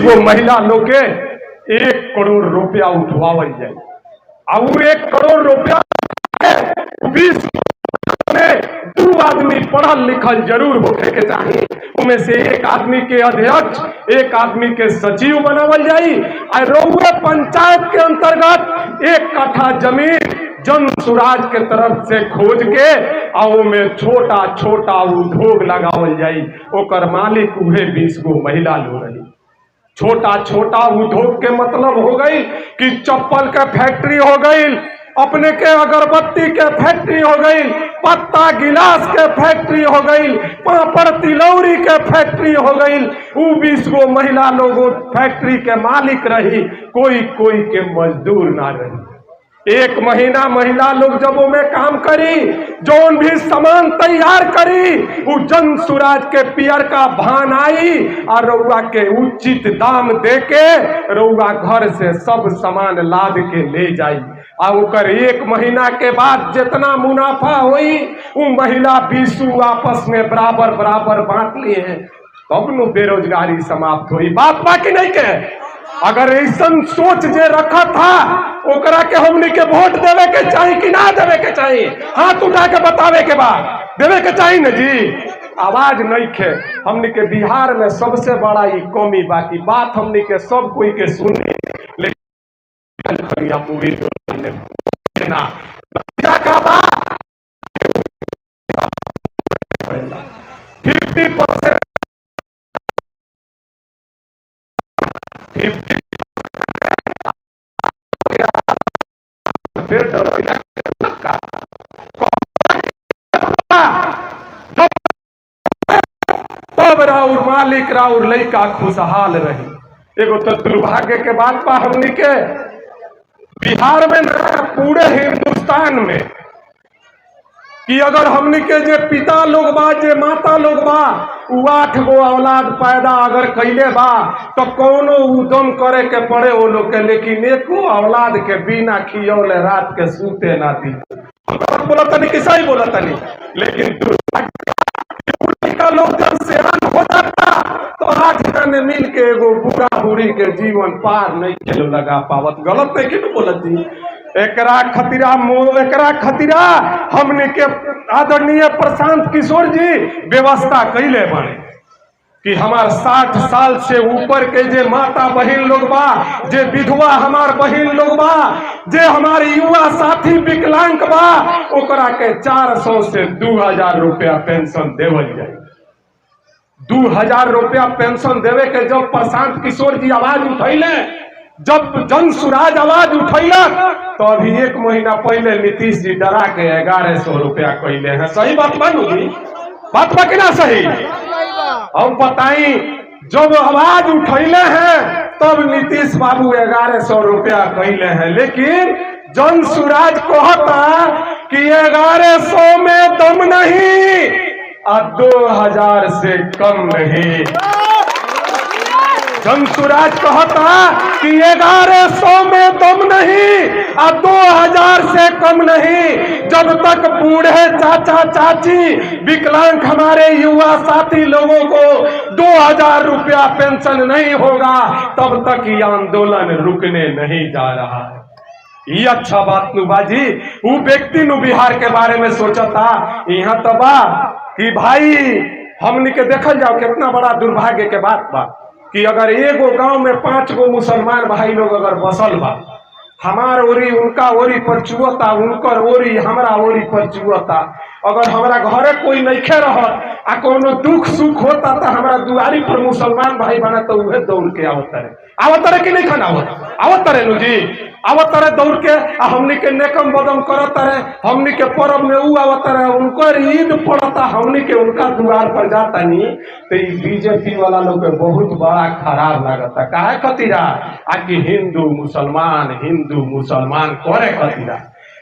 गो महिला लोग के 1 करोड़ रुपया उठवावल जाए और 1 करोड़ रुपया 20 में 2 आदमी पढ़ल लिखल जरूर होने के चाहिए। उनमें से 1 आदमी के अध्यक्ष, 1 आदमी के सचिव बनावल जाई। और रउआ पंचायत के अंतर्गत 1 कट्ठा जमीन जन सुराज के तरफ से खोज के और में छोटा छोटा उद्योग लगावल जाई। ओकर मालिक उहे 20 गो महिला लोग रही। छोटा छोटा उद्योग के मतलब हो गई कि चप्पल के फैक्ट्री हो गई, अपने के अगरबत्ती के फैक्ट्री हो गई, पत्ता गिलास के फैक्ट्री हो गई, पापड़ तिलौरी के फैक्ट्री हो गई। वो 20 गो महिला लोगों फैक्ट्री के मालिक रही, कोई कोई के मजदूर ना रही। 1 महीना महिला लोग जब में काम करी, जोन भी सामान तैयार करी, वो जन सुराज के पियर का भान आई और रउआ के उचित दाम दे के रउआ घर से सब सामान लाद के ले जाई। और 1 महीना के बाद जितना मुनाफा हुई वो महिला 20 आपस में बराबर बराबर बांट लिए हैं, तब नु बेरोजगारी समाप्त हुई। बात बाकी नहीं के अगर ऐसा सोच जे रखा था ओकरा के हमनी के वोट देवे के चाहिए कि ना देवे के चाहिए? हाथ उठा के बतावे के बाद देवे के चाहिए न जी। आवाज नहीं खे। हमनी के बिहार में सबसे बड़ा ये कमी बाकी बात हमनी के सब कोई के सुने, लेकिन पूरी ना 50% तब राउर मालिक राउर लइका खुशहाल रही। एगो तो दुर्भाग्य के बात बा हमनी के बिहार में ना पूरे हिंदुस्तान में कि अगर हमनी के जे पिता लोग बा, जे माता लोग बा, उ 8 गो औलाद पैदा अगर कैले बा तो कौनो उदम करे के पड़े वो लोग के, लेकिन 1 औलाद के बिना खियौले रात के सूते ना दी। बोला तनी कि सही बोला तनी, लेकिन का लोग जब सेवन हो जाता तो 8 जने मिल के एगो बूढ़ा बूढ़ी के जीवन पार नहीं के लगा पावत। गलत नहीं कि बोलती। एकरा खतिरा हमने के आदरणीय प्रशांत किशोर जी व्यवस्था कैले बने कि हमार 60 साल से ऊपर के जे माता बहन लोग बा, जे विधवा हमार बहन लोग बा, जे हमारे युवा साथी विकलांग बा, ओकरा के 400 से 2000 रुपया पेंशन देवल जाए। 2000 रुपया पेंशन देवे के जब प्रशांत किशोर जी आवाज उठैले, जब जन सुराज आवाज उठैलक, तो अभी 1 महीना पहले नीतीश जी डरा के 1100 रुपया कैले हैं। सही बात मानू जी? बात बा कि ना सही? अब बताई जब आवाज उठैले हैं तब नीतीश बाबू 1100 रुपया कैले हैं, लेकिन जन सुराज कहता कि 1100 में दम नहीं और 2000 से कम नहीं। जन सुराज कहता कि 1100 में दम नहीं और 2000 से कम नहीं। जब तक बूढ़े चाचा चाची विकलांग हमारे युवा साथी लोगों को 2000 रुपया पेंशन नहीं होगा तब तक ये आंदोलन रुकने नहीं जा रहा है। ये अच्छा बात नुबाजी वो व्यक्ति नु बिहार के बारे में सोचा था। यहाँ तो बा कि भाई हमने के देखल जाओ कितना बड़ा दुर्भाग्य के बात बा कि अगर 1 गांव में 5 गो मुसलमान भाई लोग अगर बसल बा, हमार ओरी उनका ओरी पर चुअता, उनकर ओरी हमरा ओरी पर चुअता। अगर हमारा घरे कोई नइखे रहत आ कोनो दुख सुख होता तो हमारा दुआरी पर मुसलमान भाई बना तो उहे दौड़ के आवत रहे कि नहीं खाना आवत रहे नु जी, आवत रहे दौड़ के हमनी के नेकम बदम करत रहे। हमनी के पर्व में ऊ आवत रहे, उनकर ईद पड़ता, हमनी के उनका द्वार पर जाता नहीं। तो ये बीजेपी वाला लोग के बहुत बड़ा खराब लागता। काहे खतीरा आकि हिंदू मुसलमान करे खतीरा।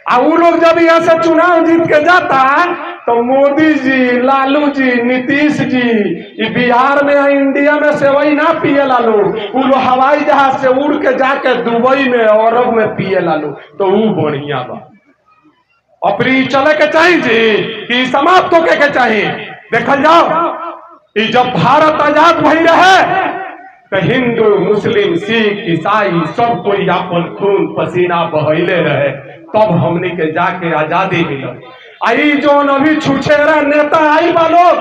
आ वो लोग जब यहाँ से चुनाव जीत के जाता तो मोदी जी, लालू जी, नीतीश जी ये बिहार में इंडिया में से वही ना पिए लालू, वो लोग हवाई जहाज से उड़ के जाके दुबई में अरब में पिए लालू। तो वो बढ़िया बा। अपनी चले के चाहिए जी कि समाप्त होके के चाहिए। देखल जाओ जब भारत आजाद भई रहे तो हिंदू मुस्लिम सिख ईसाई सब कोई अपन खून पसीना बहैले रहे, तब हमनी के जाके आजादी मिलल। आई जोन अभी छुछेरा नेता आई बा लोग,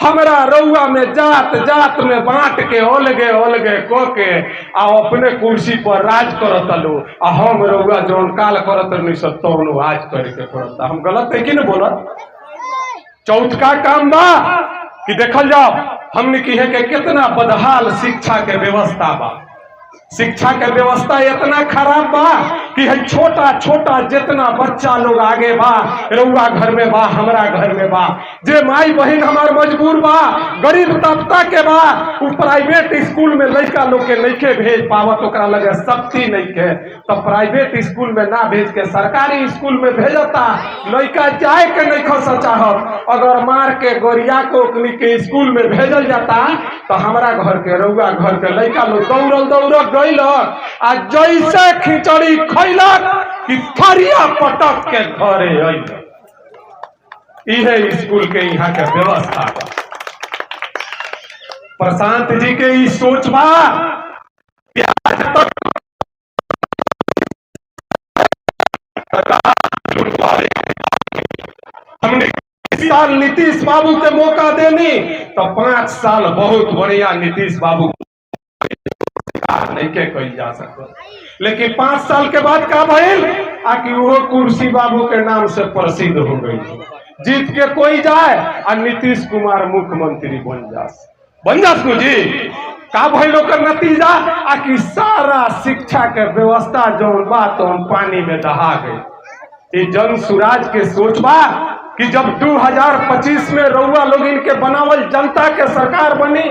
हमरा रउआ में जात जात में बांट के ओलगे ओलगे को के आ अपने कुर्सी पर राज करत लो, आ हम रउआ जोन काल करत नहीं सत्तो आज करे के पड़ता। हम गलत है कि नहीं बोलत? चौथ का काम बा कि देखल जाओ हमने की है कि कितना बदहाल शिक्षा के व्यवस्था बा। शिक्षा के व्यवस्था इतना खराब बा कि है छोटा छोटा जितना बच्चा लोग आगे बा, रउआ घर में बा, हमरा घर में बा, जे माई बहन हमार मजबूर बा, गरीब तबका के बा, उ प्राइवेट स्कूल में लड़का लोग के नइखे भेज पावत, ओकरा लगे शक्ति नइखे, तो प्राइवेट स्कूल में ना भेज के सरकारी स्कूल में भेजता। लड़का जाए के नइखे चाहत, अगर मार के गोरिया को के स्कूल में भेजल जाता तो हमारा घर के रउआ घर के लड़का लोग दौड़ल दौड़ल गइलक, आ जैसे खिचड़ी खैलक कि थरिया पटक के घरे अइलक। इहे स्कूल के यहाँ के व्यवस्था बा। प्रशांत जी के ई सोच बा कि आज तक हमने साल नीतीश बाबू के मौका देनी तो 5 साल बहुत बढ़िया नीतीश बाबू नहीं के कही जा सकता, लेकिन 5 साल के बाद का भइल आकि वो कुर्सी बाबू के नाम से प्रसिद्ध हो गई। जीत के कोई जाए और नीतीश कुमार मुख्यमंत्री बन जास जी। का भइल ओकर नतीजा आकि सारा शिक्षा के व्यवस्था जौन बा तो पानी में दहा गई। ये जन सुराज के सोच बा कि जब 2025 में रउआ लोग इनके बनावल जनता के सरकार बनी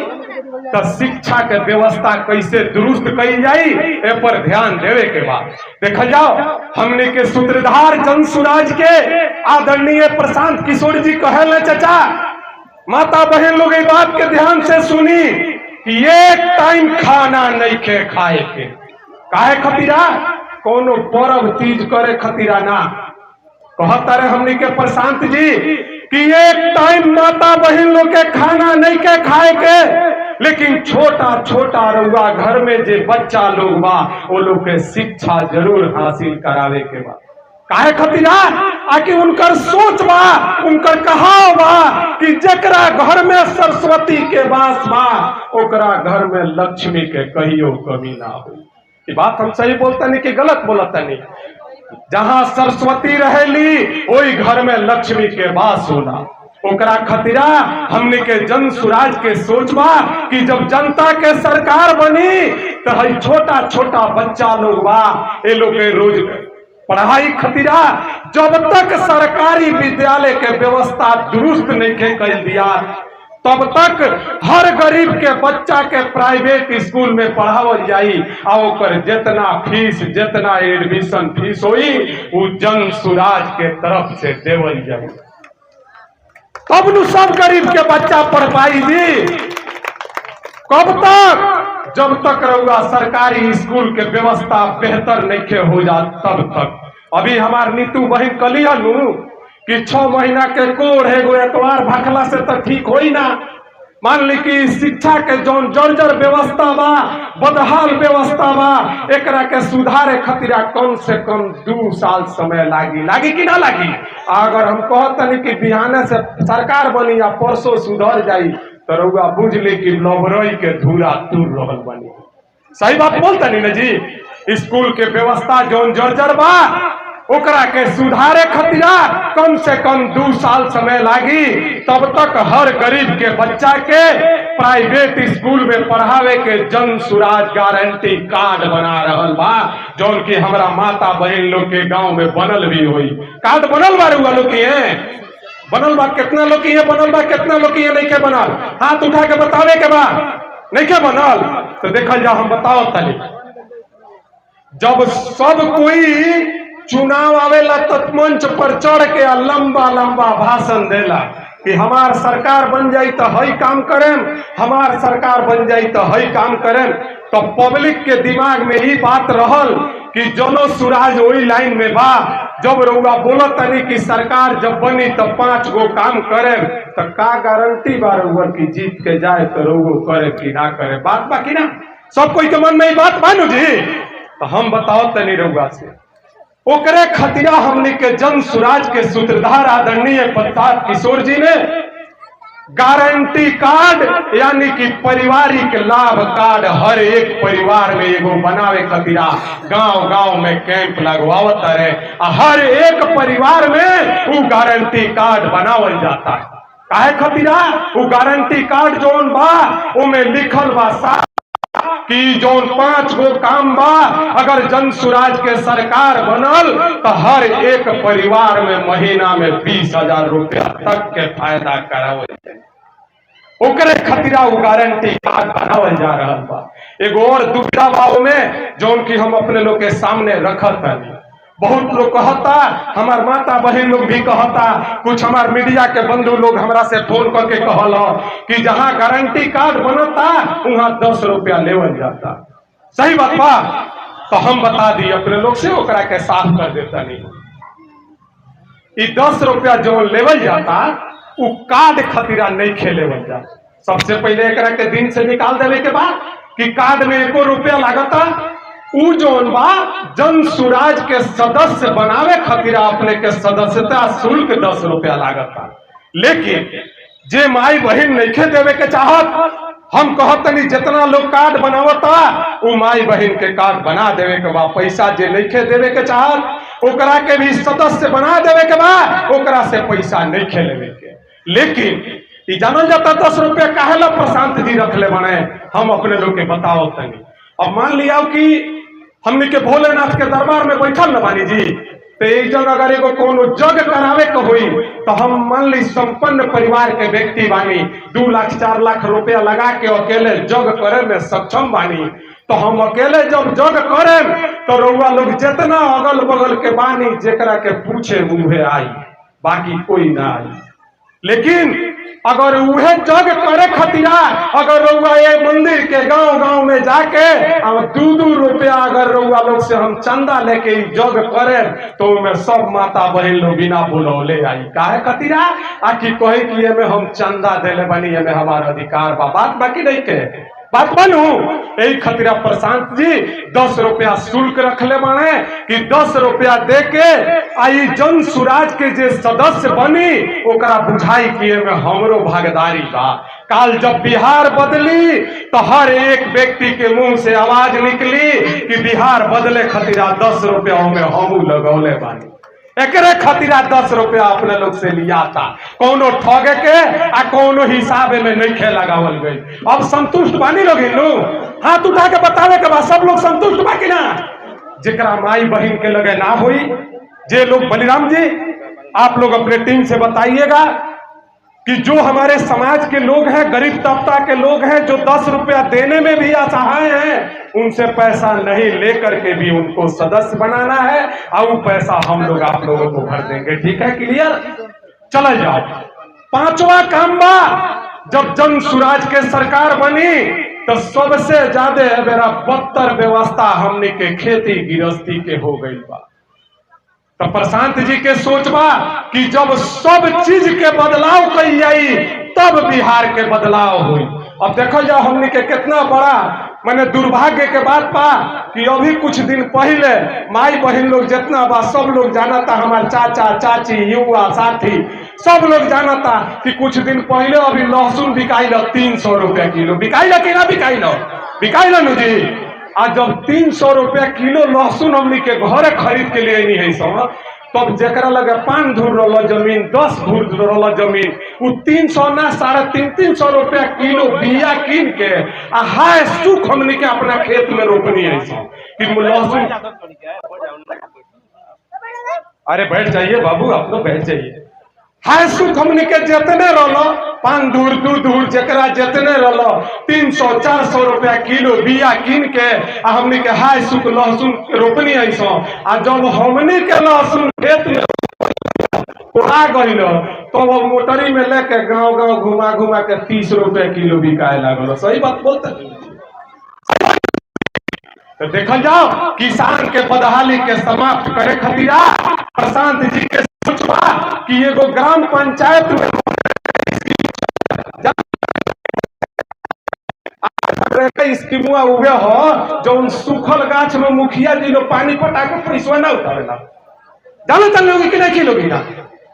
तो शिक्षा के व्यवस्था कैसे दुरुस्त कई जाई ए पर ध्यान देवे के बाद देखल जाओ। हमने के सूत्रधार जन सुराज के आदरणीय प्रशांत किशोर जी कहल चाचा, माता बहन लोग इस बात के ध्यान से सुनी कि एक टाइम खाना नहीं के खाए के काहे खतीरा, कोनो पर्व तीज करे खतीरा ना। कहता रहे हमने के प्रशांत जी कि एक टाइम माता बहन लोग के खाना नहीं के खाए के, लेकिन छोटा छोटा रउआ घर में जे बच्चा लोग बा वो लोग के शिक्षा जरूर हासिल करावे के बा। काहे खतीरा आकि उनकर सोच बा, उनकर कहाव बा कि जकरा घर में सरस्वती के वास बा ओकरा घर में लक्ष्मी के कहियो कमी ना हो। ये बात हम सही बोलता नहीं कि गलत बोलता नहीं? जहां सरस्वती रहेली वही घर में लक्ष्मी के वास होला। ओकरा खतीरा हमने के जन सुराज के सोचबा कि जब जनता के सरकार बनी तो हई छोटा छोटा बच्चा लोग बा ये लोग के रोज पढ़ाई खतीरा जब तक सरकारी विद्यालय के व्यवस्था दुरुस्त नहीं के कर दिया तब तक हर गरीब के बच्चा के प्राइवेट स्कूल में पढ़ावल जाई और जितना फीस जितना एडमिशन फीस होई वो जन सुराज के तरफ से देवल जाई, तब नु सब गरीब के बच्चा पढ़ पाई जी। कब तक? जब तक रहुआ सरकारी स्कूल के व्यवस्था बेहतर नहीं हो जात तब तक। अभी हमार नीतू बहन कलिया नु कि 6 महीना के कोर एगो एतवार भाखला से तो ठीक होई ना। मान ली कि शिक्षा के जौन जर्जर व्यवस्था बा, बदहाल व्यवस्था बा, एकरा के सुधारे खतीरा कम से कम 2 साल समय लागी कि ना लागी? अगर हम कहतनी कि बिहाने से सरकार बनी या परसों सुधर जाई तो रउआ बुझ ली कि लबरई के धूरा तूर रहल बनी। सही बात बोलतनी ना जी? स्कूल के व्यवस्था जौन जर्जर बा ओकरा के सुधारे खतीरा कम से कम 2 साल समय लागी। तब तक हर गरीब के बच्चा के प्राइवेट स्कूल में पढ़ावे के जन सुराज गारंटी कार्ड बना रहल बा, जौन की हमारा माता बहन लोग के गांव में बनल भी हुई। कार्ड बनल बा रउआ लोग के बनल बा? कितना लोग के बनल बा, कितना लोग के नहीं के बनल? हाथ उठा के बतावे के बा नहीं के बनल तो देखल जाओ। हम बताओ तनी, जब सब कोई चुनाव आवेला तो मंच पर चढ़ के लंबा लंबा भाषण देला कि हमार सरकार बन जाई तो हई काम करें, हमार सरकार बन जाई तो हई काम करें, तो पब्लिक के दिमाग में ही बात रहल कि जनो सुराज वही लाइन में बा। जब रउआ बोलत तनी कि सरकार जब बनी तो 5 गो काम करे तो का गारंटी बा रउआ की जीत के जाए तो रउआ करे कि ना करे? बात बा कि ना? सब कोई के मन में बात मानू जी। तो हम बताओ तनी रउआ से ओकरे खतिया हमने के जन सुराज के सूत्रधार आदरणीय प्रताप किशोर जी ने गारंटी कार्ड यानी कि पारिवारिक लाभ कार्ड हर एक परिवार में एगो बनावे खतिरा गांव गांव में कैंप लगवावत रहे। हर एक परिवार में वो गारंटी कार्ड बनावल जाता है। काहे खतिरा वो गारंटी कार्ड जोन बा उमे लिखल बा कि जोन 5 गो काम बा अगर जन सुराज के सरकार बनल तो हर एक परिवार में महीना में 20,000 रुपया तक के फायदा करावल जाए। ओकरे खतिरा वो गारंटी कार्ड बनावल जा रहा बा। एगो और दुविधा भाव में जोन की हम अपने लोग के सामने रखत है। बहुत लोग कहता, हमार माता बहन लोग भी कहता, कुछ हमार मीडिया के बंधु लोग हमरा से फोन करके कहल कि जहां गारंटी कार्ड बनता वहां 10 रुपया लेवल जाता। सही बात बा? तो हम बता दी अपने लोग से ओकरा के साफ कर देता नहीं। 10 रुपया जो लेवल जाता वो कार्ड खतिरा नहीं खेलेवल जा। सबसे पहले एकरा के दिन से निकाल देवे के बाद कि कार्ड में 1 रुपया लागता उ जोन बा जन सुराज के सदस्य बनावे खतिरा अपने के सदस्यता शुल्क 10 रुपया लागता। लेकिन जे माई बहन नहीं देवे के चाहत, हम कहतनी जितना लोग कार्ड बनावता वो माई बहन के कार्ड बना देवे के बा। पैसा जे नहीं देवे के चाहत ओकरा के भी सदस्य बना देवे के बा, ओकरा से पैसा नहीं लेवे के। लेकिन जानल जाता 10 रुपया काहे ला प्रशांत जी रखले बने, हम अपने लोग के बताओ तनी। अब मान लिया कि हमने के भोलेनाथ के दरबार में बैठल न बानी जी, तो एक जगह अगर एगो कोनो जग करावे के हुई तो हम मान ली संपन्न परिवार के व्यक्ति बानी, 2 लाख 4 लाख रुपया लगा के अकेले जग करे में सक्षम बानी, तो हम अकेले जब जग करे तो रउआ लोग जितना अगल बगल के बानी जेकरा के पूछे मुहे आई, बाकी कोई ना आई। लेकिन अगर उहे जग करे खतिरा अगर रउआ ये मंदिर के गांव गांव में जाके अब 2-2 रुपया अगर रउआ लोग से हम चंदा लेके जग करे तो में सब माता बहन लोग बिना बुलौले आई। काहे खतिरा आखि कहे कि एमे हम चंदा देले बनी, एमे हमारा अधिकार बा। बात बाकी नहीं के बात बनू यही खतिरा प्रशांत जी 10 रुपया शुल्क रखले बाने कि 10 रुपया दे के आई जन सुराज के जे सदस्य बनी ओकरा बुझाई कि एमे हमरो भागीदारी बा। काल जब बिहार बदली तो हर एक व्यक्ति के मुंह से आवाज निकली कि बिहार बदले खतिरा 10 रुपया में हमू लगौले बानी। एकरे खतिरा 10 रुपया अपने लोग से लिया था, कोनो ठगे के आ कोनो हिसाब में नहीं खे लगावल गई। अब संतुष्ट बानी लोग इन हाथ उठा के बतावे के बाद सब लोग संतुष्ट बा कि ना? जेकरा माई बहन के लगे ना हुई, जे लोग बलिराम जी आप लोग अपने टीम से बताइएगा कि जो हमारे समाज के लोग हैं, गरीब तबका के लोग हैं, जो 10 रुपया देने में भी असहाय हैं, उनसे पैसा नहीं लेकर के भी उनको सदस्य बनाना है और वो पैसा हम लोग आप लोगों को भर देंगे। ठीक है, क्लियर? चला जाओ। 5वां काम बा जब जन सुराज के सरकार बनी तो सबसे ज्यादा मेरा बदतर व्यवस्था हमने के खेती गृहस्थी के हो गई बा। तो प्रशांत जी के सोचबा कि जब सब चीज के बदलाव कई जाई तब बिहार के बदलाव हुई। अब देखो जाओ हमने के कितना बड़ा मैंने दुर्भाग्य के बात पा कि अभी कुछ दिन पहले माई बहन लोग जितना बा सब लोग जाना था, हमारे चाचा चाची युवा साथी सब लोग जाना था कि कुछ दिन पहले अभी लहसुन बिकाई 300 रुपया किलो। बिकाई कि ना बिकाई नु जी। आज जब 300 रुपया किलो लहसुन हमनी के घरे खरीद के लिए नहीं है सब, तब जरा लगे 5 धूर रोल जमीन 10 धूर रोल जमीन वो 300 ना 350 रुपया किलो बिया कीन के हाय सुख हमनी के अपना खेत में रोपनी है सब कि लहसुन। अरे बैठ जाइए बाबू, आप लोग बैठ जाइए। हाय सुख हमनी के जितने रोलो 5 धूर 2 धूर जरा जितने रोलो 300-400 रुपया किलो बिया कीन के हमनी के हाय सुख लहसुन रोपनी है सब। आ जब हमनी के लहसुन खेत में आ गई तो वो मोटरी में लेके गांव गांव घुमा घुमा के 30 रुपया किलो बिकाए लागल। सही बात बोलते तो देखल जाओ किसान के बदहाली के समाप्त करे खतिरा प्रशांत जी के सोचबा कि एगो ग्राम पंचायत में स्कीमुआ उहे हो जो सूखल गाछ में मुखिया जी लोग पानी पटा के पैसा ना उठावेला। जानो तन लोग कि नहीं लोगी ना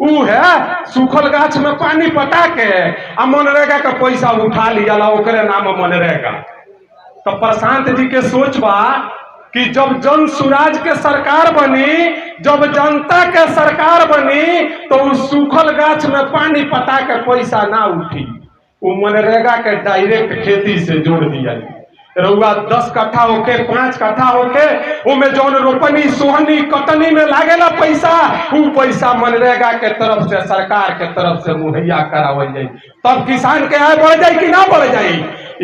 ऊ है सूखल गाछ में पानी पटा के आ मनरेगा का पैसा उठा लिया ओकरे नाम मनरेगा। तो प्रशांत जी के सोच बा कि जब जन सुराज के सरकार बनी, जब जनता के सरकार बनी, तो उस सूखल गाछ में पानी पटा के पैसा ना उठी, वो मनरेगा के डायरेक्ट खेती से जोड़ दिया। रउआ 10 कट्ठा होके 5 कट्ठा होके उमे जौन रोपनी सोहनी कटनी में लागेला पैसा, वो पैसा मनरेगा के तरफ से सरकार के तरफ से मुहैया करावल जाई, तब किसान के आय बढ़ जाई कि ना बढ़ जाई।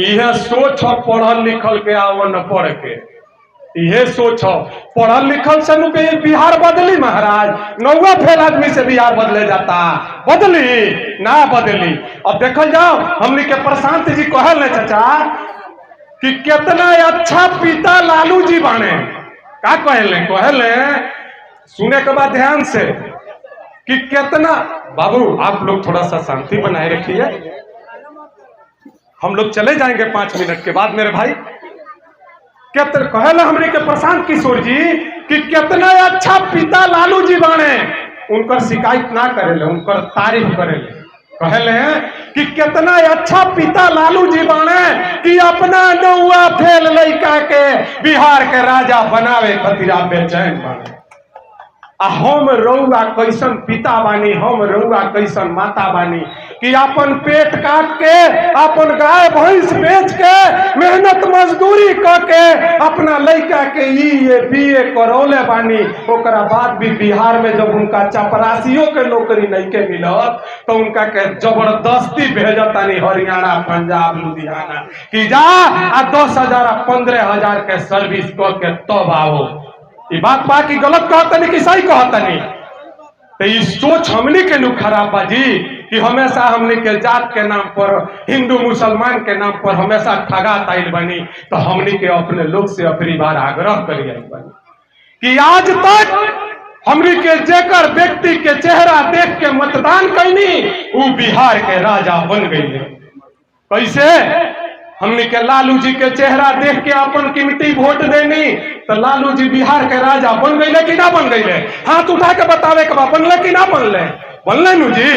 यह सोच पढ़ल लिखल के आव न पढ़ के, यह सोच पढ़ल लिखल से बिहार बदली महाराज। 9वां फेल आदमी से बिहार बदले जाता, बदली ना बदली। अब देखल जाओ हमने के प्रशांत जी कहल चाचा कि कितना अच्छा पिता लालू जी बाने। का कहले सुने के बाद ध्यान से कि कितना। बाबू आप लोग थोड़ा सा शांति बनाए रखिए, हम लोग चले जाएंगे 5 मिनट के बाद मेरे भाई। कितना कहले हमने के प्रशांत किशोर जी कि कितना अच्छा पिता लालू जी बाने, उनकर शिकायत ना करेले, उनकर तारीफ करेले। कहले कि कितना अच्छा पिता लालू जी बाने कि अपना 9वां फेल लड़का के बिहार के राजा बनावे खातिर बेचैन बाने। हम रउआ कैसन पिता बानी, हम रउआ कैसन माता बानी कि अपन पेट काट के, अपन गाय भैंस बेच के, मेहनत मजदूरी करके अपना लड़का के BA करौले बानी। ओकरा बाद भी बिहार में जब उनका चपरासियों के नौकरी नहीं के मिलत तो उनका के जबरदस्ती भेजतानी हरियाणा, पंजाब, लुधियाना कि जा आ 10,000 15,000 के सर्विस करके तब आओ। ये बात बाकी गलत कहतनी कि सही कहतनी? तो ये सोच हमने के नु खराब बाजी कि हमेशा हमने के जात के नाम पर, हिंदू मुसलमान के नाम पर हमेशा ठगा ताइल बनी। तो हमने के अपने लोग से अपनी बार आग्रह करी बनी कि आज तक हमने के जेकर व्यक्ति के चेहरा देख के मतदान कैनी वो बिहार के राजा बन गई। कैसे? हमने के लालू जी के चेहरा देख के अपन कीमती वोट देनी तो लालू जी बिहार के राजा बन गए कि ना बन गए? हाथ उठा के बतावे के बनले कि ना बनले? बनले नु जी।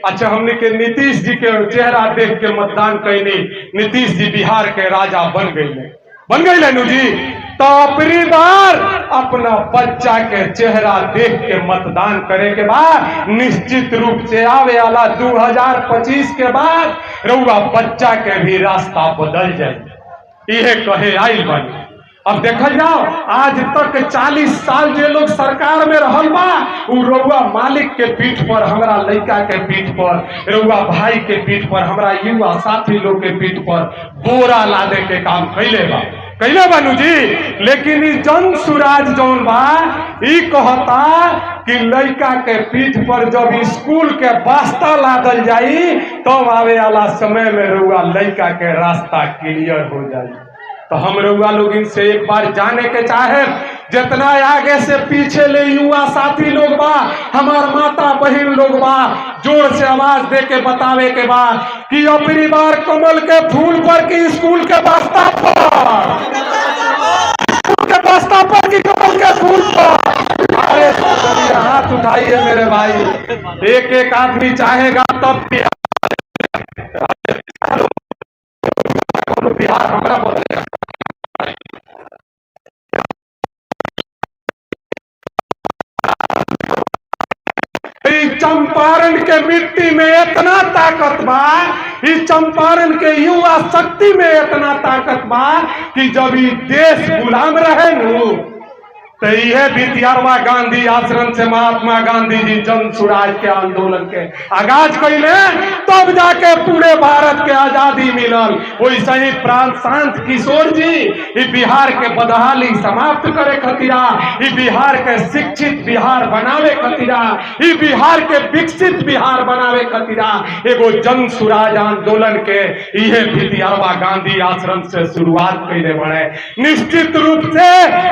अच्छा हमने के नीतीश जी के चेहरा देख के मतदान कैनी, नीतीश जी बिहार के राजा बन गए नु जी। तो अपनी बार अपना बच्चा के चेहरा देख के मतदान करे के बाद निश्चित रूप से आवे वाला 2025 के बाद रउआ बच्चा के भी रास्ता बदल जाए। यह कहे आइल बनी। अब देखल जाओ आज तक 40 साल जे लोग सरकार में रहल बा उ रउआ मालिक के पीठ पर, हमरा लड़का के पीठ पर, रउआ भाई के पीठ पर, हमरा युवा साथी लोग के पीठ पर बोरा लादे के काम कैले बानू जी। लेकिन ई जन सुराज जौन बा ई कहता कि लड़का के पीठ पर जब स्कूल के बास्ता लादल जाई तो आवे वाला समय में रउआ लड़का के रास्ता क्लियर हो जाई। तो हम रउआ लोग इनसे एक बार जाने के चाहे, जितना आगे से पीछे ले युवा साथी लोग बा, हमार माता बहन लोग बा, जोर से आवाज दे के बतावे के बाद कि अपनी बार कमल के फूल पर कि स्कूल के बास्ता पर कि कमल के फूल पर। अरे हाथ उठाइए मेरे भाई, एक एक आदमी चाहेगा तब बिहार हमारा बदलेगा। चंपारण के मिट्टी में इतना ताकत बा, इस चंपारण के युवा शक्ति में इतना ताकत बा कि जब ये देश गुलाम रहे नु तो यह विद्यारवा गांधी आश्रम से महात्मा गांधी जी जन सुराज के आंदोलन के आगाज कैले, तब जाके पूरे भारत के आजादी मिलल। वैसे ही प्रशांत किशोर जी बिहार के बदहाली समाप्त करे खतिरा, बिहार के शिक्षित बिहार बनावे खतिरा, बिहार के विकसित बिहार बनावे खतिरा एगो जन सुराज आंदोलन के यह विद्यारवा गांधी आश्रम से शुरुआत कैले बने। निश्चित रूप से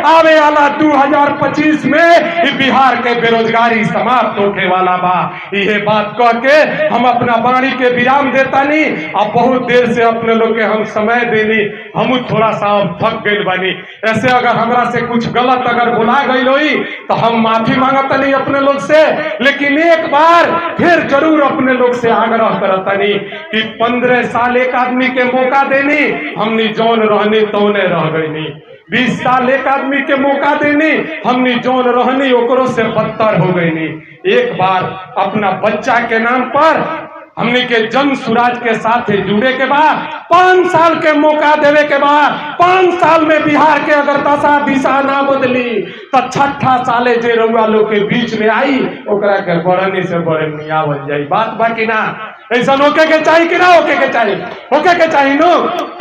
आवे वाला 2025 में ई बिहार के बेरोजगारी समाप्त होके वाला बा। ये बात कह के हम अपना वाणी के विराम देतानी। अब बहुत देर से अपने लोग के हम समय देनी, हम थोड़ा सा अब थक गए बानी। ऐसे अगर हमरा से कुछ गलत अगर बुला गई होई तो हम माफी मांगतनी अपने लोग से, लेकिन एक बार फिर जरूर अपने लोग से आग्रह करतनी कि 15 साल एक आदमी के मौका देनी, हमनी जौन रहनी तौने रह गईनी। 20 साल एक आदमी के मौका देनी, हमनी जौन रहनी ओकरो से बदतर हो गईनी। एक बार अपना बच्चा के नाम पर हमने के जन सुराज के साथ जुड़े के बाद 5 साल के मौका देवे के बाद 5 साल में बिहार के अगर दशा दिशा ना बदली तो छठा साले जे रउआ लोग के बीच में आई ओकरा के बढ़नी से बढ़नी आवल जाई। बात बाकी ना ऐसा होके के चाहिए कि ना होके के चाहिए? होके के चाहिए नो।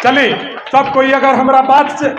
चलिए सब कोई अगर हमरा बात से